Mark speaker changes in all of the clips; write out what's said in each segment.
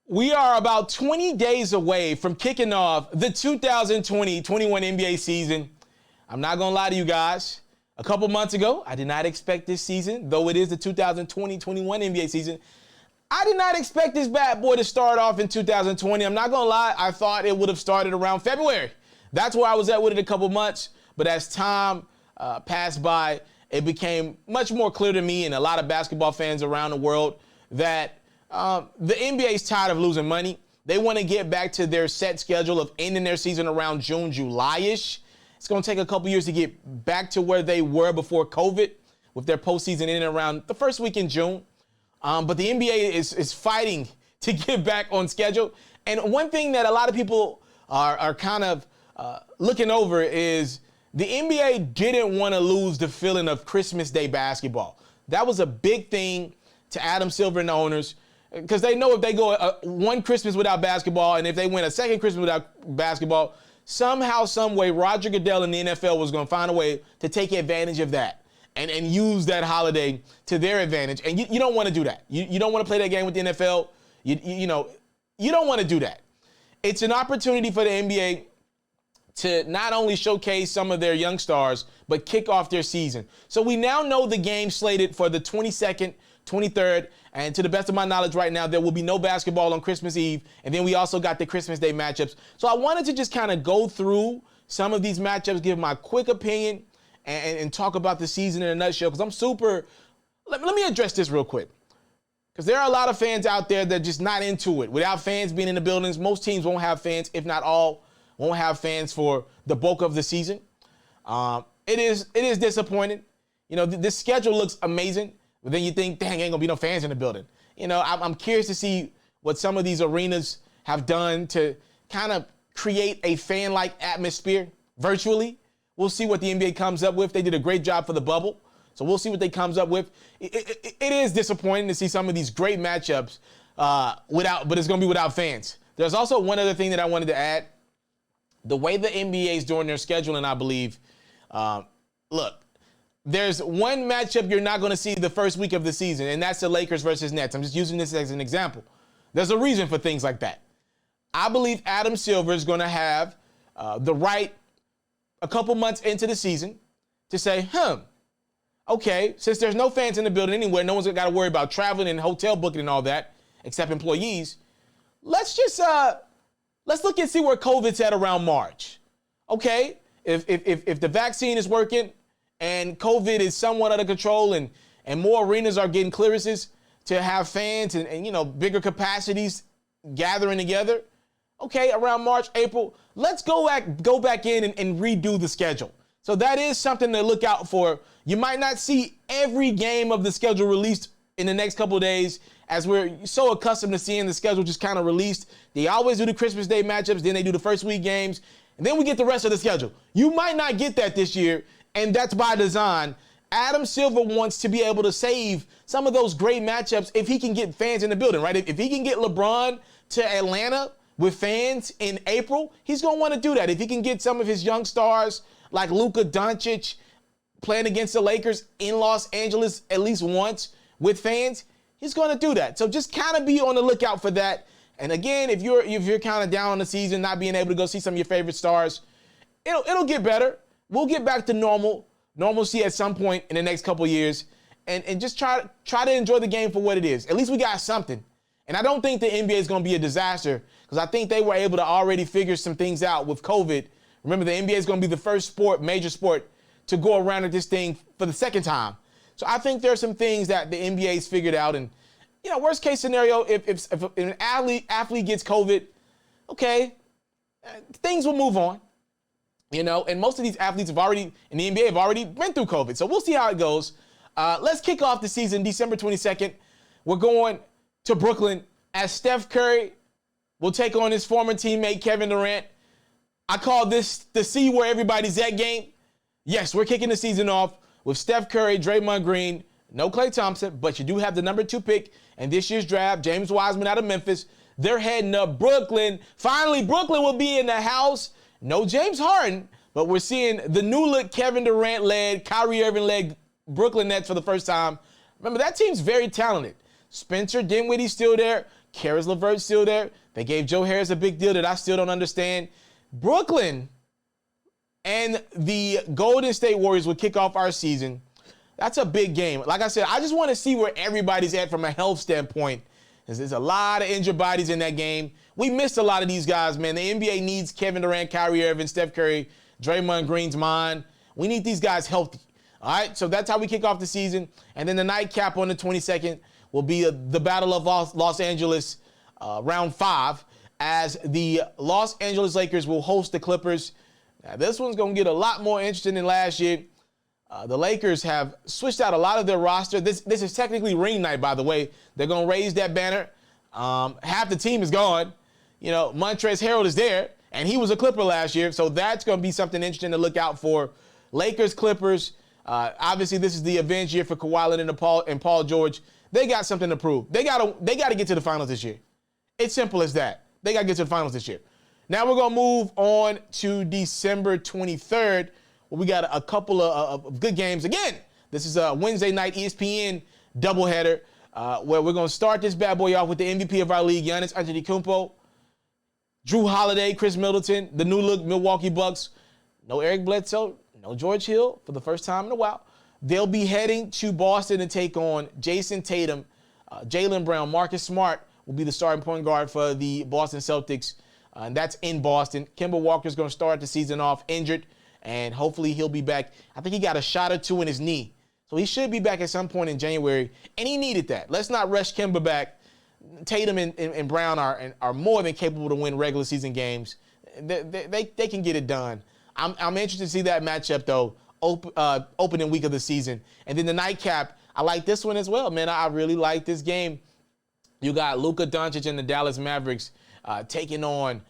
Speaker 1: We are about 20 days away from kicking off the 2020-21 NBA season. I'm not going to lie to you guys. A couple months ago, I did not expect this season, though it is the 2020-21 NBA season. I did not expect this bad boy to start off in 2020. I'm not going to lie. I thought it would have started around February. That's where I was at with it a couple months. But as time passed by, it became much more clear to me and a lot of basketball fans around the world that the NBA is tired of losing money. They want to get back to their set schedule of ending their season around June, July-ish. It's going to take a couple years to get back to where they were before COVID, with their postseason ending around the first week in June. But the NBA is fighting to get back on schedule. And one thing that a lot of people are kind of looking over is the NBA didn't want to lose the feeling of Christmas Day basketball. That was a big thing to Adam Silver and the owners, because they know if they go one Christmas without basketball and if they win a second Christmas without basketball, somehow, some way, Roger Goodell and the NFL was going to find a way to take advantage of that and use that holiday to their advantage. And you don't want to do that. You don't want to play that game with the NFL. You don't want to do that. It's an opportunity for the NBA to not only showcase some of their young stars, but kick off their season. So we now know the game slated for the 22nd, 23rd, and to the best of my knowledge right now, there will be no basketball on Christmas Eve, and then we also got the Christmas Day matchups. So I wanted to just kind of go through some of these matchups, give my quick opinion, and talk about the season in a nutshell, because I'm super... Let me address this real quick, because there are a lot of fans out there that are just not into it. Without fans being in the buildings, most teams won't have fans, if not all, won't have fans for the bulk of the season. It is disappointing. You know, this schedule looks amazing, but then you think, dang, ain't gonna be no fans in the building. You know, I'm curious to see what some of these arenas have done to kind of create a fan-like atmosphere virtually. We'll see what the NBA comes up with. They did a great job for the bubble, so we'll see what they comes up with. It is disappointing to see some of these great matchups but it's gonna be without fans. There's also one other thing that I wanted to add. The way the NBA is doing their scheduling, I believe, look, there's one matchup you're not going to see the first week of the season, and that's the Lakers versus Nets. I'm just using this as an example. There's a reason for things like that. I believe Adam Silver is going to have the right a couple months into the season to say, okay, since there's no fans in the building anywhere, no one's got to worry about traveling and hotel booking and all that, except employees. Let's just let's look and see where COVID's at around March. Okay, if the vaccine is working and COVID is somewhat under control and more arenas are getting clearances to have fans and bigger capacities gathering together, okay, around March, April, let's go back in and redo the schedule. So that is something to look out for. You might not see every game of the schedule released in the next couple of days, as we're so accustomed to seeing the schedule just kind of released. They always do the Christmas Day matchups, then they do the first week games, and then we get the rest of the schedule. You might not get that this year, and that's by design. Adam Silver wants to be able to save some of those great matchups if he can get fans in the building, right? If he can get LeBron to Atlanta with fans in April, he's going to want to do that. If he can get some of his young stars like Luka Doncic playing against the Lakers in Los Angeles at least once with fans, he's going to do that. So just kind of be on the lookout for that. And again, if you're kind of down on the season, not being able to go see some of your favorite stars, it'll get better. We'll get back to normalcy at some point in the next couple of years, and just try to enjoy the game for what it is. At least we got something. And I don't think the NBA is going to be a disaster, because I think they were able to already figure some things out with COVID. Remember, the NBA is going to be the first major sport to go around at this thing for the second time. So I think there are some things that the NBA's figured out. And, worst case scenario, if an athlete gets COVID, okay, things will move on. And most of these athletes in the NBA have already been through COVID. So we'll see how it goes. Let's kick off the season December 22nd. We're going to Brooklyn as Steph Curry will take on his former teammate Kevin Durant. I call this the see where everybody's at game. Yes, we're kicking the season off with Steph Curry, Draymond Green, no Klay Thompson, but you do have the number 2 pick in this year's draft, James Wiseman out of Memphis. They're heading up Brooklyn. Finally, Brooklyn will be in the house. No James Harden, but we're seeing the new look Kevin Durant-led, Kyrie Irving-led Brooklyn Nets for the first time. Remember, that team's very talented. Spencer Dinwiddie's still there. Karis LeVert's still there. They gave Joe Harris a big deal that I still don't understand. Brooklyn and the Golden State Warriors will kick off our season. That's a big game. Like I said, I just want to see where everybody's at from a health standpoint. There's a lot of injured bodies in that game. We missed a lot of these guys, man. The NBA needs Kevin Durant, Kyrie Irving, Steph Curry, Draymond Green's mine. We need these guys healthy. All right, so that's how we kick off the season. And then the nightcap on the 22nd will be the Battle of Los Angeles, round 5, as the Los Angeles Lakers will host the Clippers. Now, this one's going to get a lot more interesting than last year. The Lakers have switched out a lot of their roster. This is technically ring night, by the way. They're going to raise that banner. Half the team is gone. You know, Montrezl Harrell is there, and he was a Clipper last year, so that's going to be something interesting to look out for. Lakers, Clippers. Obviously, this is the avenge year for Kawhi Leonard and Paul George. They got something to prove. They got to get to the finals this year. It's simple as that. They got to get to the finals this year. Now we're going to move on to December 23rd. We got a couple of good games. Again, this is a Wednesday night ESPN doubleheader where we're going to start this bad boy off with the MVP of our league, Giannis Antetokounmpo, Drew Holiday, Chris Middleton, the new look Milwaukee Bucks. No Eric Bledsoe, no George Hill for the first time in a while. They'll be heading to Boston to take on Jason Tatum, Jaylen Brown. Marcus Smart will be the starting point guard for the Boston Celtics, and that's in Boston. Kemba Walker's going to start the season off injured, and hopefully he'll be back. I think he got a shot or two in his knee. So he should be back at some point in January, and he needed that. Let's not rush Kemba back. Tatum and Brown are more than capable to win regular season games. They can get it done. I'm interested to see that matchup, though, opening week of the season. And then the nightcap, I like this one as well, man. I really like this game. You got Luka Doncic and the Dallas Mavericks taking on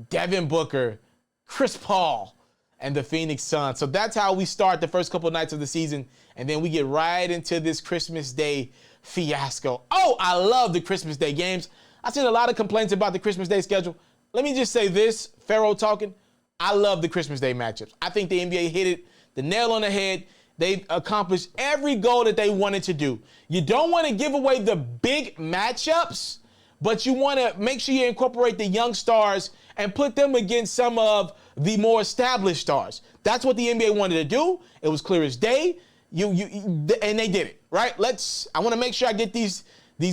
Speaker 1: Devin Booker, Chris Paul, and the Phoenix Suns. So that's how we start the first couple of nights of the season, and then we get right into this Christmas Day fiasco. Oh, I love the Christmas Day games. I've seen a lot of complaints about the Christmas Day schedule. Let me just say this, Pharaoh talking, I love the Christmas Day matchups. I think the NBA hit the nail on the head. They've accomplished every goal that they wanted to do. You don't want to give away the big matchups, but you want to make sure you incorporate the young stars and put them against some of the more established stars. That's what the NBA wanted to do. It was clear as day. And they did it, right? I want to make sure I get these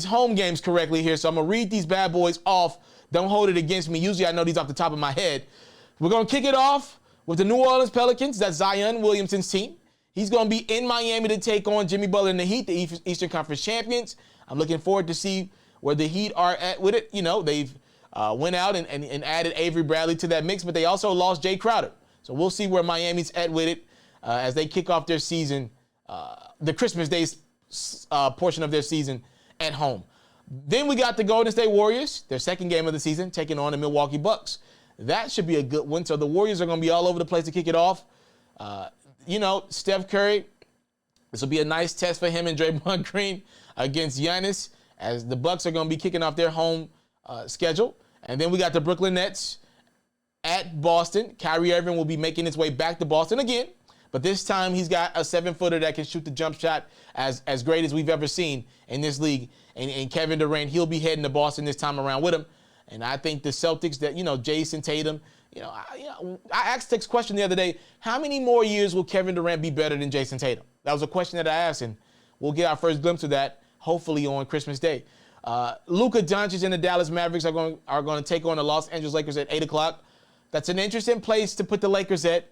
Speaker 1: home games correctly here. So I'm going to read these bad boys off. Don't hold it against me. Usually I know these off the top of my head. We're going to kick it off with the New Orleans Pelicans. That's Zion Williamson's team. He's going to be in Miami to take on Jimmy Butler and the Heat, the Eastern Conference champions. I'm looking forward to see where the Heat are at with it. You know, they've went out and added Avery Bradley to that mix, but they also lost Jay Crowder. So we'll see where Miami's at with it as they kick off their season, the Christmas Day portion of their season at home. Then we got the Golden State Warriors, their second game of the season, taking on the Milwaukee Bucks. That should be a good one. So the Warriors are going to be all over the place to kick it off. Steph Curry, this will be a nice test for him and Draymond Green against Giannis, as the Bucks are going to be kicking off their home schedule. And then we got the Brooklyn Nets at Boston. Kyrie Irving will be making his way back to Boston again, but this time he's got a 7-footer that can shoot the jump shot as great as we've ever seen in this league. And Kevin Durant, he'll be heading to Boston this time around with him. And I think the Celtics that, Jason Tatum, I asked this question the other day, how many more years will Kevin Durant be better than Jason Tatum? That was a question that I asked, and we'll get our first glimpse of that hopefully on Christmas Day. Luka Doncic and the Dallas Mavericks are going to take on the Los Angeles Lakers at 8 o'clock. That's an interesting place to put the Lakers at.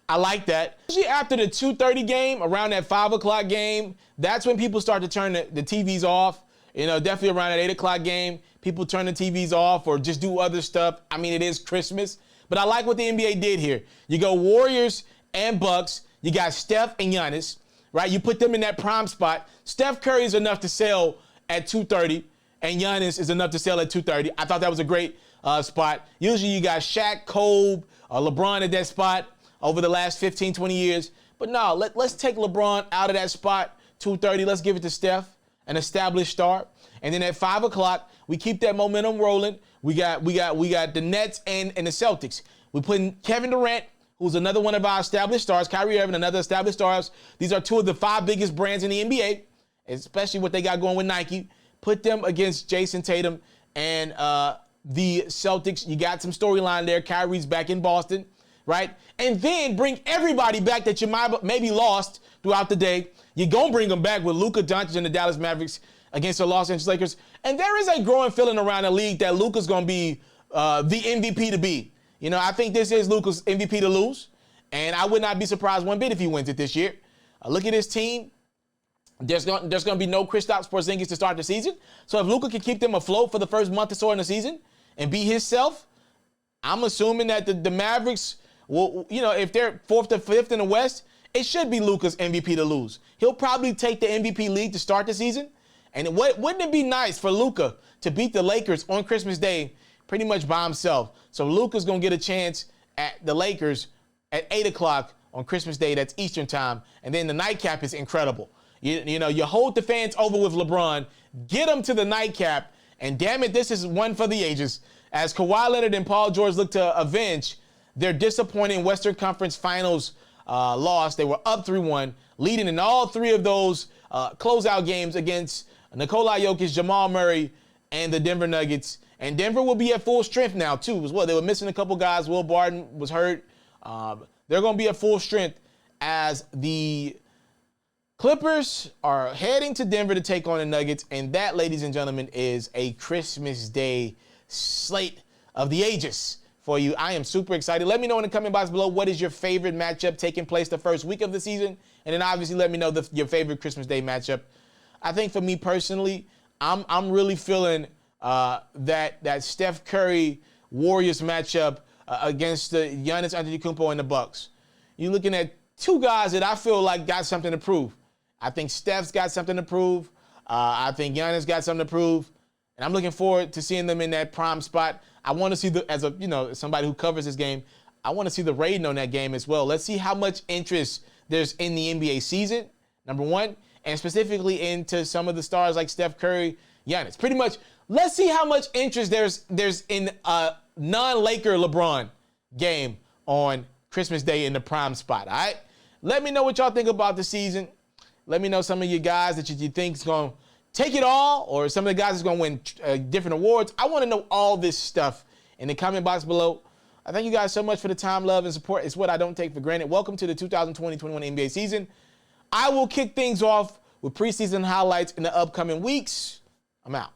Speaker 1: I like that. Usually after the 2:30 game, around that 5 o'clock game, that's when people start to turn the TVs off. Definitely around that 8 o'clock game, people turn the TVs off or just do other stuff. I mean, it is Christmas. But I like what the NBA did here. You go Warriors and Bucks. You got Steph and Giannis, right? You put them in that prime spot. Steph Curry is enough to sell at 2:30, and Giannis is enough to sell at 2:30. I thought that was a great spot. Usually you got Shaq, Kobe, LeBron at that spot over the last 15, 20 years. But no, let's take LeBron out of that spot, 2:30. Let's give it to Steph, an established star. And then at 5 o'clock, we keep that momentum rolling. We got the Nets and the Celtics. We put in Kevin Durant, who's another one of our established stars. Kyrie Irving, another established stars. These are two of the 5 biggest brands in the NBA, especially what they got going with Nike. Put them against Jason Tatum and the Celtics. You got some storyline there. Kyrie's back in Boston, right? And then bring everybody back that you maybe lost throughout the day. You're going to bring them back with Luka Doncic and the Dallas Mavericks against the Los Angeles Lakers. And there is a growing feeling around the league that Luka's going to be the MVP to be. You know, I think this is Luka's MVP to lose. And I would not be surprised one bit if he wins it this year. Look at his team. There's going to be no Kristaps Porzingis to start the season. So if Luka can keep them afloat for the first month or so in the season and be himself, I'm assuming that the Mavericks will, you know, if they're 4th to 5th in the West, it should be Luka's MVP to lose. He'll probably take the MVP lead to start the season. And wouldn't it be nice for Luka to beat the Lakers on Christmas Day pretty much by himself? So Luka's going to get a chance at the Lakers at 8 o'clock on Christmas Day. That's Eastern time. And then the nightcap is incredible. You know, you hold the fans over with LeBron, get them to the nightcap, and damn it, this is one for the ages. As Kawhi Leonard and Paul George look to avenge their disappointing Western Conference Finals loss. They were up 3-1, leading in all three of those closeout games against Nikola Jokic, Jamal Murray, and the Denver Nuggets. And Denver will be at full strength now, too, as well. They were missing a couple guys. Will Barton was hurt. They're going to be at full strength as the Clippers are heading to Denver to take on the Nuggets. And that, ladies and gentlemen, is a Christmas Day slate of the ages for you. I am super excited. Let me know in the comment box below what is your favorite matchup taking place the first week of the season. And then obviously let me know your favorite Christmas Day matchup. I think for me personally, I'm really feeling that Steph Curry Warriors matchup against the Giannis Antetokounmpo and the Bucks. You're looking at two guys that I feel like got something to prove. I think Steph's got something to prove. I think Giannis got something to prove. And I'm looking forward to seeing them in that prime spot. I want to see as somebody who covers this game, I want to see the rating on that game as well. Let's see how much interest there's in the NBA season, number one, and specifically into some of the stars like Steph Curry, Giannis. Pretty much, let's see how much interest there's in a non-Laker LeBron game on Christmas Day in the prime spot, all right? Let me know what y'all think about the season. Let me know some of you guys that you think is going to take it all, or some of the guys that's going to win different awards. I want to know all this stuff in the comment box below. I thank you guys so much for the time, love, and support. It's what I don't take for granted. Welcome to the 2020-21 NBA season. I will kick things off with preseason highlights in the upcoming weeks. I'm out.